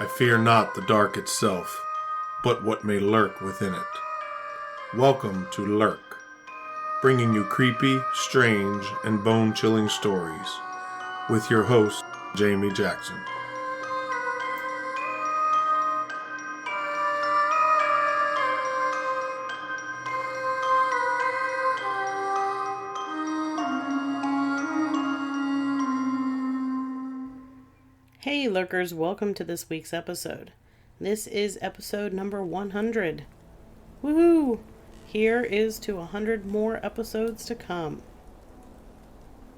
I fear not the dark itself, but what may lurk within it. Welcome to Lurk, bringing you creepy, strange, and bone-chilling stories, with your host, Jamie Jackson. Hey lurkers, welcome to this week's episode. This is episode number 100. Woohoo! Here is to 100 more episodes to come.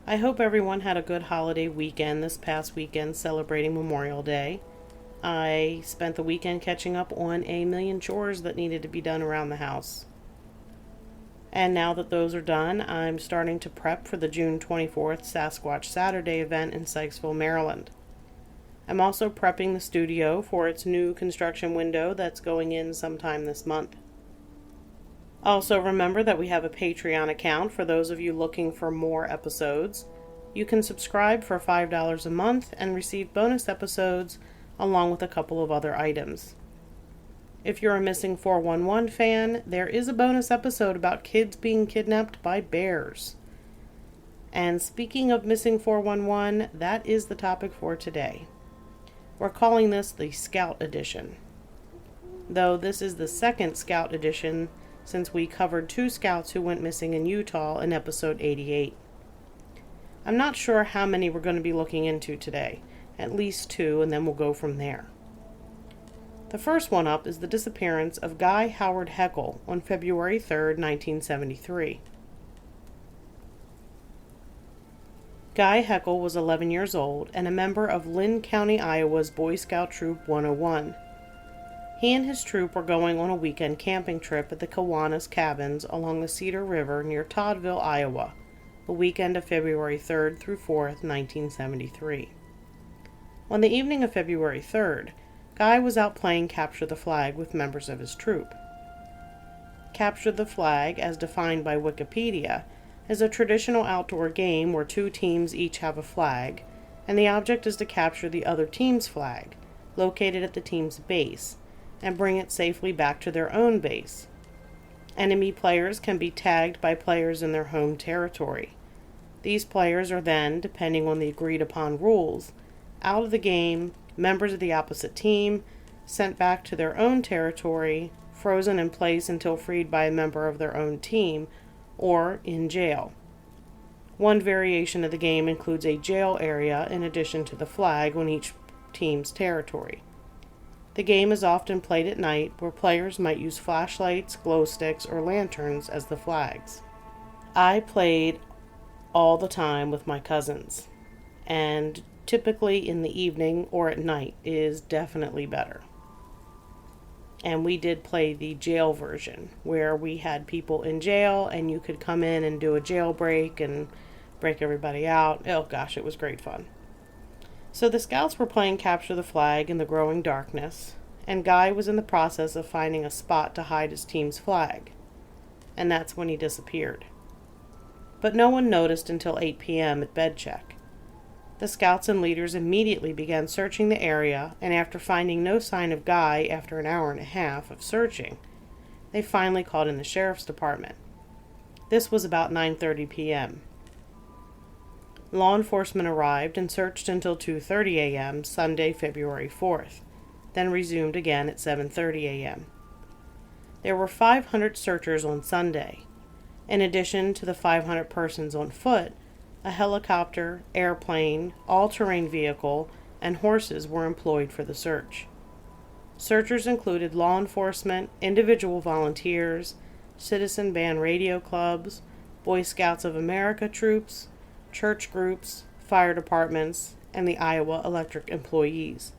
I hope everyone had a good holiday weekend this past weekend celebrating Memorial Day. I spent the weekend catching up on a million chores that needed to be done around the house. And now that those are done, I'm starting to prep for the June 24th Sasquatch Saturday event in Sykesville, Maryland. I'm also prepping the studio for its new construction window that's going in sometime this month. Also remember that we have a Patreon account for those of you looking for more episodes. You can subscribe for $5 a month and receive bonus episodes along with a couple of other items. If you're a Missing 411 fan, there is a bonus episode about kids being kidnapped by bears. And speaking of Missing 411, that is the topic for today. We're calling this the Scout Edition. Though this is the second Scout Edition since we covered 2 scouts who went missing in Utah in episode 88. I'm not sure how many we're going to be looking into today. At least 2, and then we'll go from there. The first one up is the disappearance of Guy Heckle on February 3rd, 1973. Guy Heckle was 11 years old and a member of Linn County, Iowa's Boy Scout Troop 101. He and his troop were going on a weekend camping trip at the Kiwanis Cabins along the Cedar River near Toddville, Iowa, the weekend of February 3rd through 4th, 1973. On the evening of February 3rd, Guy was out playing Capture the Flag with members of his troop. Capture the Flag, as defined by Wikipedia, is a traditional outdoor game where 2 teams each have a flag, and the object is to capture the other team's flag, located at the team's base, and bring it safely back to their own base. Enemy players can be tagged by players in their home territory. These players are then, depending on the agreed upon rules, out of the game, members of the opposite team, sent back to their own territory, frozen in place until freed by a member of their own team, or in jail. One variation of the game includes a jail area in addition to the flag on each team's territory. The game is often played at night, where players might use flashlights, glow sticks, or lanterns as the flags. I played all the time with my cousins, and typically in the evening or at night is definitely better. And we did play the jail version, where we had people in jail and you could come in and do a jailbreak and break everybody out. Oh gosh, it was great fun. So the scouts were playing Capture the Flag in the growing darkness, and Guy was in the process of finding a spot to hide his team's flag. And that's when he disappeared. But no one noticed until 8 p.m. at bed check. The scouts and leaders immediately began searching the area, and after finding no sign of Guy after an hour and a half of searching, they finally called in the sheriff's department. This was about 9:30 p.m. Law enforcement arrived and searched until 2:30 a.m. Sunday, February 4th, then resumed again at 7:30 a.m. There were 500 searchers on Sunday. In addition to the 500 persons on foot, a helicopter, airplane, all-terrain vehicle, and horses were employed for the search. Searchers included law enforcement, individual volunteers, citizen band radio clubs, Boy Scouts of America troops, church groups, fire departments, and the Iowa Electric employees.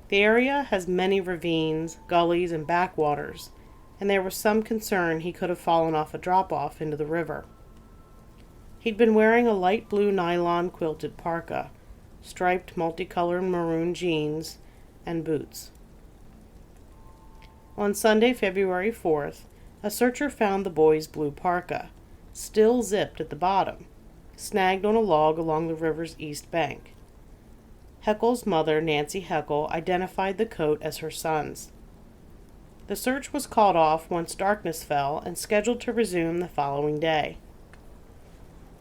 The area has many ravines, gullies, and backwaters, and there was some concern he could have fallen off a drop-off into the river. He'd been wearing a light blue nylon quilted parka, striped multicolored maroon jeans, and boots. On Sunday, February 4th, a searcher found the boy's blue parka, still zipped at the bottom, snagged on a log along the river's east bank. Heckle's mother, Nancy Heckle, identified the coat as her son's. The search was called off once darkness fell and scheduled to resume the following day.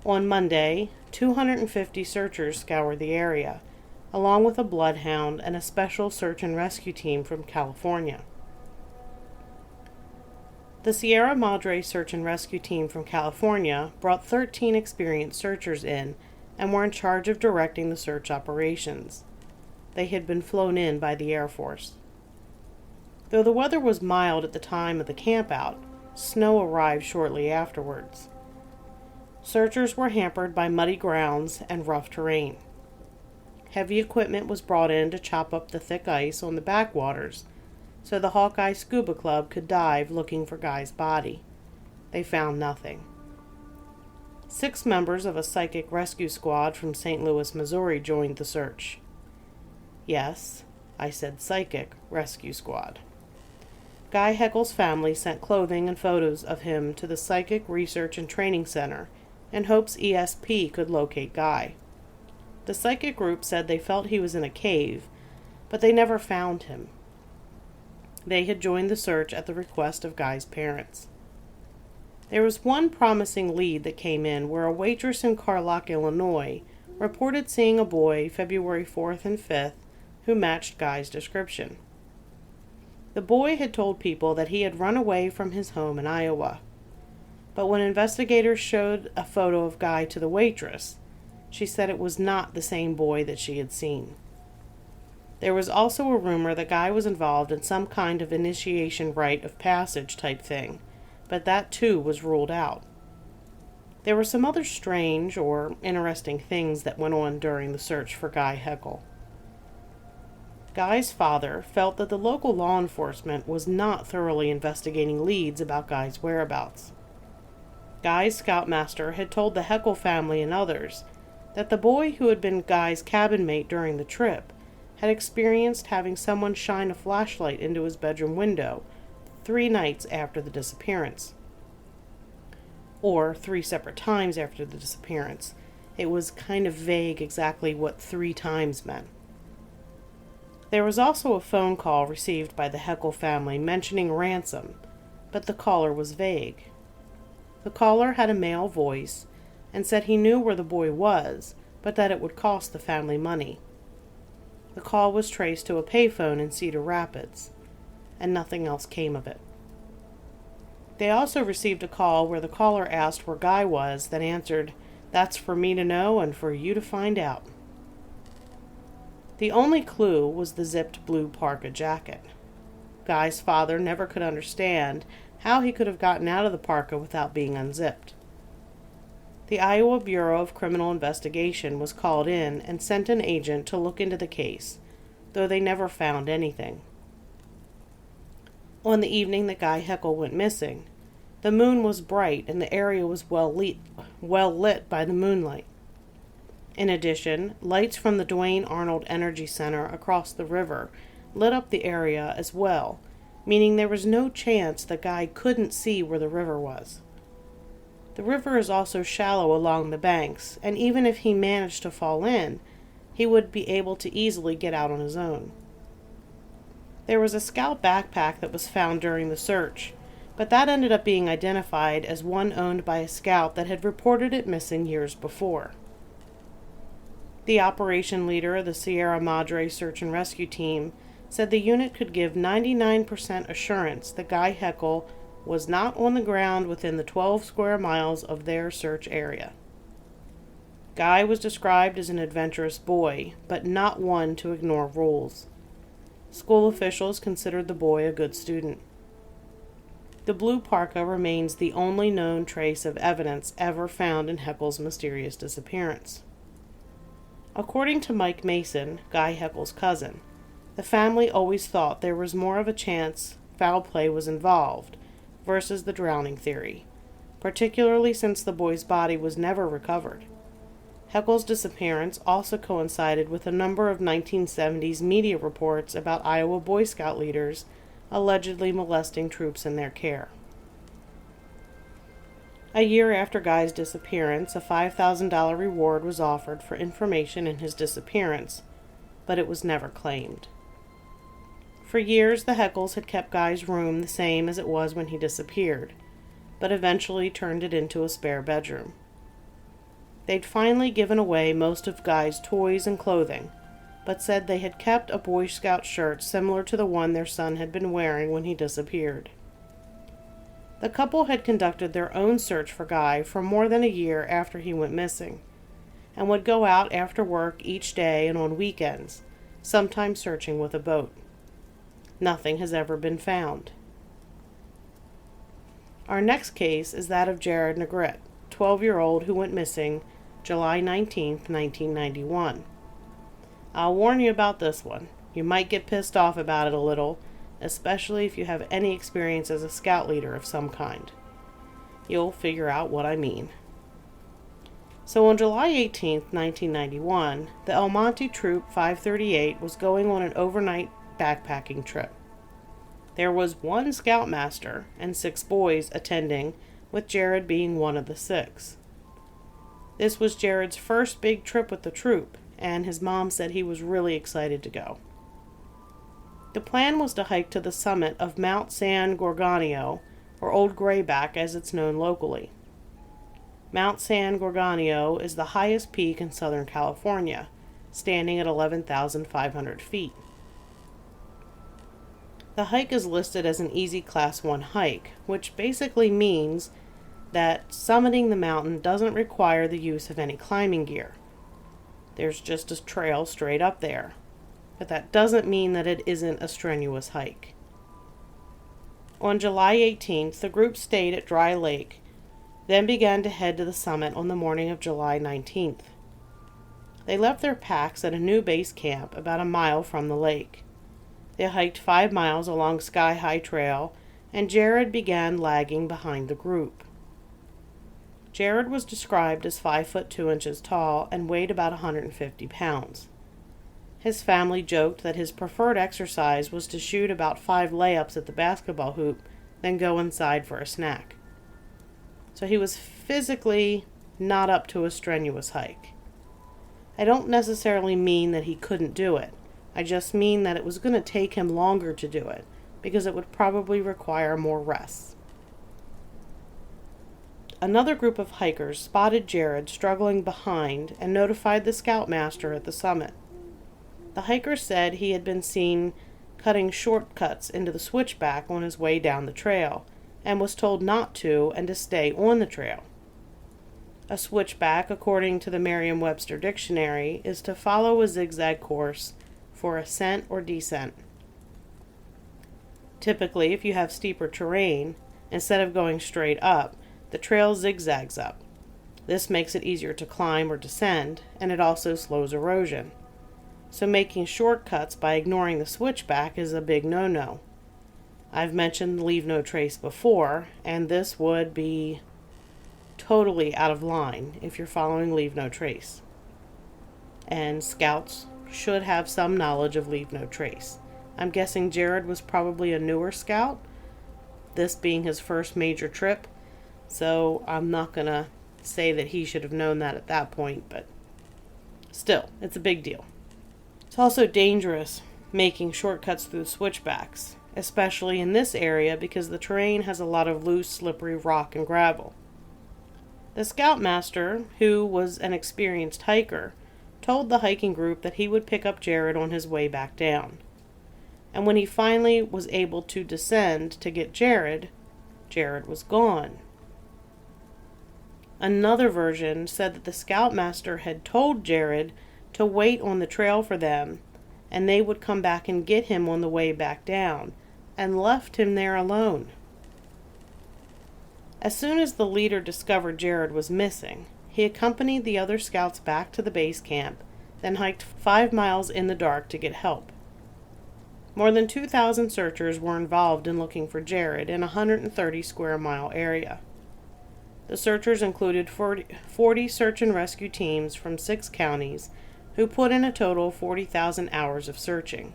On Monday, 250 searchers scoured the area, along with a bloodhound and a special search and rescue team from California. The Sierra Madre Search and Rescue Team from California brought 13 experienced searchers in and were in charge of directing the search operations. They had been flown in by the Air Force. Though the weather was mild at the time of the campout, snow arrived shortly afterwards. Searchers were hampered by muddy grounds and rough terrain. Heavy equipment was brought in to chop up the thick ice on the backwaters, so the Hawkeye Scuba Club could dive looking for Guy's body. They found nothing. 6 members of a psychic rescue squad from St. Louis, Missouri joined the search. Yes, I said psychic rescue squad. Guy Heckle's family sent clothing and photos of him to the Psychic Research and Training Center in hopes ESP could locate Guy. The psychic group said they felt he was in a cave, but they never found him. They had joined the search at the request of Guy's parents. There was one promising lead that came in where a waitress in Carlock, Illinois, reported seeing a boy February 4th and 5th who matched Guy's description. The boy had told people that he had run away from his home in Iowa. But when investigators showed a photo of Guy to the waitress, she said it was not the same boy that she had seen. There was also a rumor that Guy was involved in some kind of initiation rite of passage type thing, but that too was ruled out. There were some other strange or interesting things that went on during the search for Guy Heckle. Guy's father felt that the local law enforcement was not thoroughly investigating leads about Guy's whereabouts. Guy's scoutmaster had told the Heckle family and others that the boy who had been Guy's cabin mate during the trip had experienced having someone shine a flashlight into his bedroom window 3 nights after the disappearance. Or 3 separate times after the disappearance. It was kind of vague exactly what 3 times meant. There was also a phone call received by the Heckle family mentioning ransom, but the caller was vague. The caller had a male voice and said he knew where the boy was, but that it would cost the family money. The call was traced to a payphone in Cedar Rapids, and nothing else came of it. They also received a call where the caller asked where Guy was, that answered, "That's for me to know and for you to find out." The only clue was the zipped blue parka jacket. Guy's father never could understand how he could have gotten out of the parka without being unzipped. The Iowa Bureau of Criminal Investigation was called in and sent an agent to look into the case, though they never found anything. On the evening that Guy Heckle went missing, the moon was bright and the area was well lit by the moonlight. In addition, lights from the Duane Arnold Energy Center across the river lit up the area as well, meaning there was no chance that Guy couldn't see where the river was. The river is also shallow along the banks, and even if he managed to fall in, he would be able to easily get out on his own. There was a scout backpack that was found during the search, but that ended up being identified as one owned by a scout that had reported it missing years before. The operation leader of the Sierra Madre Search and Rescue Team said the unit could give 99% assurance that Guy Heckle was not on the ground within the 12 square miles of their search area. Guy was described as an adventurous boy, but not one to ignore rules. School officials considered the boy a good student. The blue parka remains the only known trace of evidence ever found in Heckle's mysterious disappearance. According to Mike Mason, Guy Heckle's cousin, the family always thought there was more of a chance foul play was involved versus the drowning theory, particularly since the boy's body was never recovered. Heckle's disappearance also coincided with a number of 1970s media reports about Iowa Boy Scout leaders allegedly molesting troops in their care. A year after Guy's disappearance, a $5,000 reward was offered for information in his disappearance, but it was never claimed. For years, the Heckles had kept Guy's room the same as it was when he disappeared, but eventually turned it into a spare bedroom. They'd finally given away most of Guy's toys and clothing, but said they had kept a Boy Scout shirt similar to the one their son had been wearing when he disappeared. The couple had conducted their own search for Guy for more than a year after he went missing, and would go out after work each day and on weekends, sometimes searching with a boat. Nothing has ever been found. Our next case is that of Jared Negrete, 12-year-old who went missing July 19, 1991. I'll warn you about this one. You might get pissed off about it a little, especially if you have any experience as a scout leader of some kind. You'll figure out what I mean. So on July 18, 1991, the El Monte Troop 538 was going on an overnight backpacking trip. There was one scoutmaster and 6 boys attending, with Jared being one of the 6. This was Jared's first big trip with the troop, and his mom said he was really excited to go. The plan was to hike to the summit of Mount San Gorgonio, or Old Grayback as it's known locally. Mount San Gorgonio is the highest peak in Southern California, standing at 11,500 feet. The hike is listed as an easy Class 1 hike, which basically means that summiting the mountain doesn't require the use of any climbing gear. There's just a trail straight up there, but that doesn't mean that it isn't a strenuous hike. On July 18th, the group stayed at Dry Lake, then began to head to the summit on the morning of July 19th. They left their packs at a new base camp about a mile from the lake. They hiked 5 miles along Sky High Trail, and Jared began lagging behind the group. Jared was described as 5 foot 2 inches tall and weighed about 150 pounds. His family joked that his preferred exercise was to shoot about 5 layups at the basketball hoop, then go inside for a snack. So he was physically not up to a strenuous hike. I don't necessarily mean that he couldn't do it. I just mean that it was going to take him longer to do it, because it would probably require more rest. Another group of hikers spotted Jared struggling behind and notified the scoutmaster at the summit. The hiker said he had been seen cutting shortcuts into the switchback on his way down the trail, and was told not to and to stay on the trail. A switchback, according to the Merriam-Webster dictionary, is to follow a zigzag course for ascent or descent. Typically, if you have steeper terrain, instead of going straight up, the trail zigzags up. This makes it easier to climb or descend, and it also slows erosion. So making shortcuts by ignoring the switchback is a big no-no. I've mentioned leave no trace before, and this would be totally out of line if you're following leave no trace. And scouts should have some knowledge of leave no trace. I'm guessing Jared was probably a newer scout, this being his first major trip, so I'm not going to say that he should have known that at that point, but still, it's a big deal. It's also dangerous making shortcuts through switchbacks, especially in this area because the terrain has a lot of loose, slippery rock and gravel. The scoutmaster, who was an experienced hiker, told the hiking group that he would pick up Jared on his way back down. And when he finally was able to descend to get Jared was gone. Another version said that the scoutmaster had told Jared to wait on the trail for them, and they would come back and get him on the way back down, and left him there alone. As soon as the leader discovered Jared was missing, he accompanied the other scouts back to the base camp, then hiked 5 miles in the dark to get help. More than 2,000 searchers were involved in looking for Jared in a 130 square mile area. The searchers included 40 search and rescue teams from 6 counties who put in a total of 40,000 hours of searching.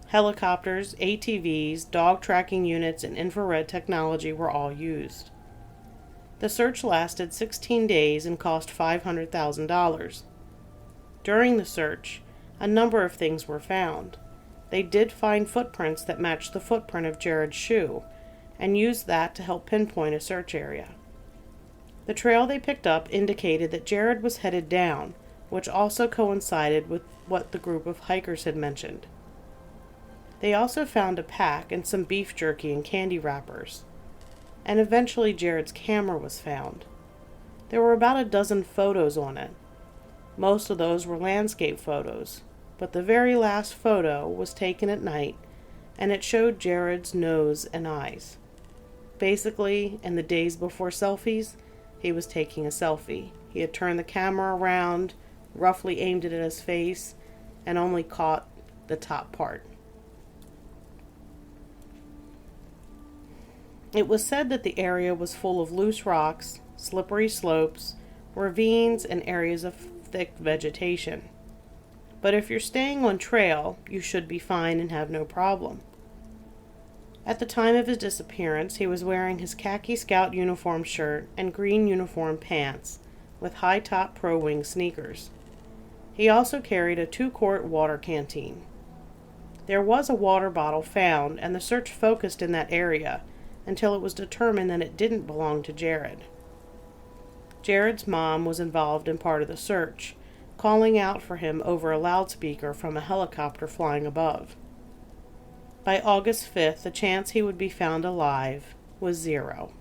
Helicopters, ATVs, dog tracking units, and infrared technology were all used. The search lasted 16 days and cost $500,000. During the search, a number of things were found. They did find footprints that matched the footprint of Jared's shoe, and used that to help pinpoint a search area. The trail they picked up indicated that Jared was headed down, which also coincided with what the group of hikers had mentioned. They also found a pack and some beef jerky and candy wrappers. And eventually Jared's camera was found. There were about a dozen photos on it. Most of those were landscape photos, but the very last photo was taken at night, and it showed Jared's nose and eyes. Basically, in the days before selfies, he was taking a selfie. He had turned the camera around, roughly aimed it at his face, and only caught the top part. It was said that the area was full of loose rocks, slippery slopes, ravines, and areas of thick vegetation. But if you're staying on trail, you should be fine and have no problem. At the time of his disappearance, he was wearing his khaki scout uniform shirt and green uniform pants with high-top Pro Wing sneakers. He also carried a 2-quart water canteen. There was a water bottle found, and the search focused in that area until it was determined that it didn't belong to Jared. Jared's mom was involved in part of the search, calling out for him over a loudspeaker from a helicopter flying above. By August 5th, the chance he would be found alive was 0.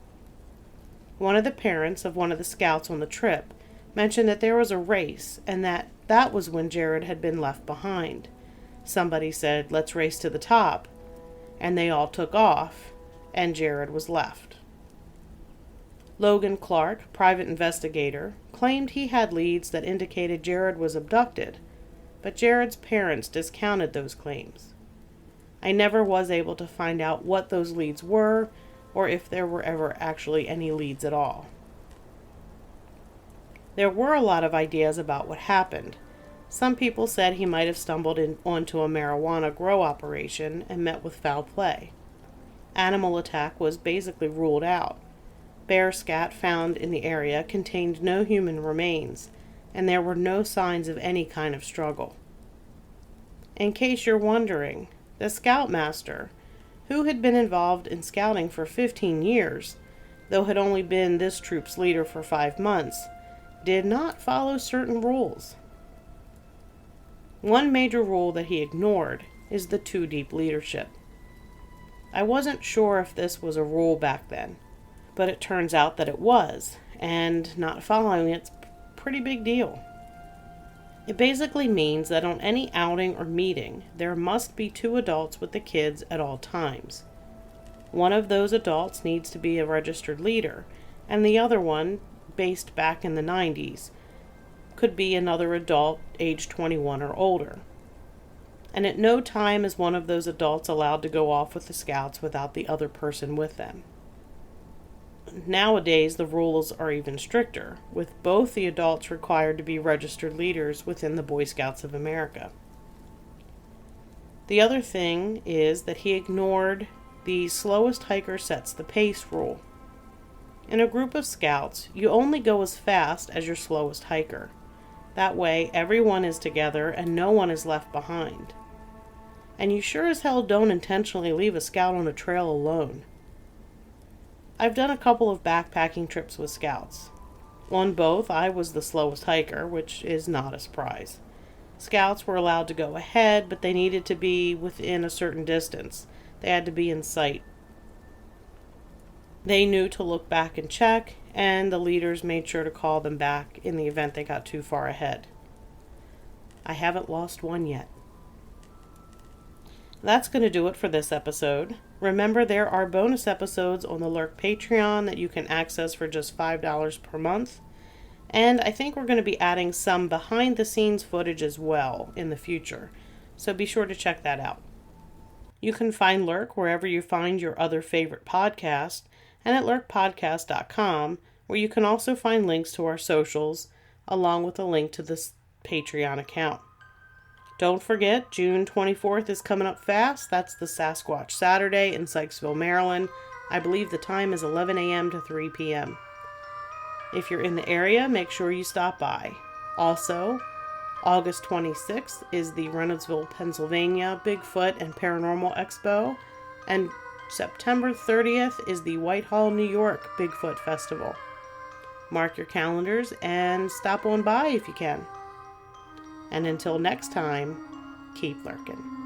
One of the parents of one of the scouts on the trip mentioned that there was a race and that was when Jared had been left behind. Somebody said, "Let's race to the top," and they all took off, and Jared was left. Logan Clark, private investigator, claimed he had leads that indicated Jared was abducted, but Jared's parents discounted those claims. I never was able to find out what those leads were, or if there were ever actually any leads at all. There were a lot of ideas about what happened. Some people said he might have stumbled onto a marijuana grow operation and met with foul play. Animal attack was basically ruled out. Bear scat found in the area contained no human remains, and there were no signs of any kind of struggle. In case you're wondering, the scoutmaster, who had been involved in scouting for 15 years, though had only been this troop's leader for 5 months, did not follow certain rules. One major rule that he ignored is the 2-deep leadership. I wasn't sure if this was a rule back then, but it turns out that it was, and not following it's a pretty big deal. It basically means that on any outing or meeting, there must be 2 adults with the kids at all times. One of those adults needs to be a registered leader, and the other one, based back in the 90s, could be another adult age 21 or older. And at no time is one of those adults allowed to go off with the scouts without the other person with them. Nowadays, the rules are even stricter, with both the adults required to be registered leaders within the Boy Scouts of America. The other thing is that he ignored the slowest hiker sets the pace rule. In a group of scouts, you only go as fast as your slowest hiker. That way, everyone is together and no one is left behind. And you sure as hell don't intentionally leave a scout on a trail alone. I've done a couple of backpacking trips with scouts. On both, I was the slowest hiker, which is not a surprise. Scouts were allowed to go ahead, but they needed to be within a certain distance. They had to be in sight. They knew to look back and check, and the leaders made sure to call them back in the event they got too far ahead. I haven't lost one yet. That's going to do it for this episode. Remember, there are bonus episodes on the Lurk Patreon that you can access for just $5 per month. And I think we're going to be adding some behind-the-scenes footage as well in the future. So be sure to check that out. You can find Lurk wherever you find your other favorite podcast, and at lurkpodcast.com, where you can also find links to our socials, along with a link to this Patreon account. Don't forget, June 24th is coming up fast. That's the Sasquatch Saturday in Sykesville, Maryland. I believe the time is 11 a.m. to 3 p.m. If you're in the area, make sure you stop by. Also, August 26th is the Reynoldsville, Pennsylvania Bigfoot and Paranormal Expo, and September 30th is the Whitehall, New York Bigfoot Festival. Mark your calendars and stop on by if you can. And until next time, keep lurking.